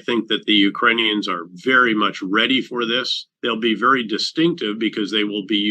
think that the Ukrainians are very much ready for this. They'll be very distinctive because they will be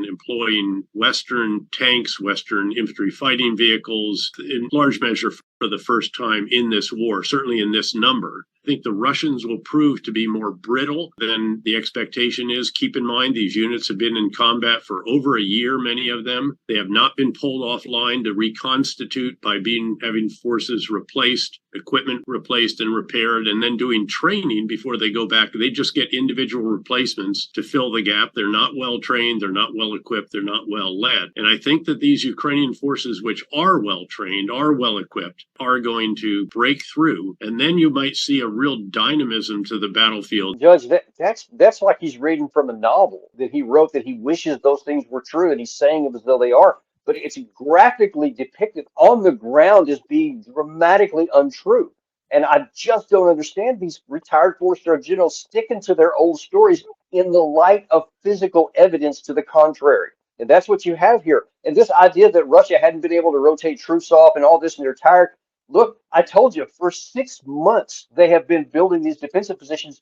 employing Western tanks, Western infantry fighting vehicles, in large measure for the first time in this war, certainly in this number. I think the Russians will prove to be more brittle than the expectation is. Keep in mind, these units have been in combat for over a year, many of them. They have not been pulled offline to reconstitute by having forces replaced, equipment replaced and repaired, and then doing training before they go back. They just get individual replacements to fill the gap. They're not well trained, they're not well equipped, they're not well led. And I think that these Ukrainian forces, which are well trained, are well equipped, are going to break through. And then you might see a real dynamism to the battlefield. Judge, that's like he's reading from a novel that he wrote, that he wishes those things were true, and he's saying them as though they are. But it's graphically depicted on the ground as being dramatically untrue. And I just don't understand these retired four-star generals sticking to their old stories in the light of physical evidence to the contrary. And that's what you have here. And this idea that Russia hadn't been able to rotate troops off and all this and they're tired. Look, I told you, for 6 months, they have been building these defensive positions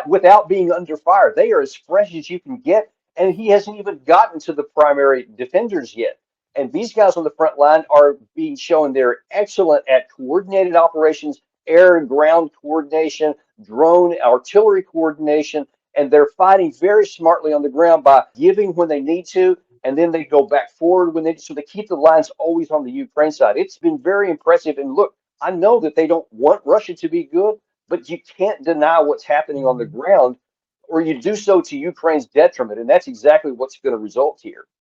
without being under fire. They are as fresh as you can get, and he hasn't even gotten to the primary defenders yet. And these guys on the front line are being shown they're excellent at coordinated operations, air and ground coordination, drone, artillery coordination, and they're fighting very smartly on the ground by giving when they need to, and then they go back forward when so they keep the lines always on the Ukraine side. It's been very impressive. And look, I know that they don't want Russia to be good, but you can't deny what's happening on the ground, or you do so to Ukraine's detriment. And that's exactly what's going to result here.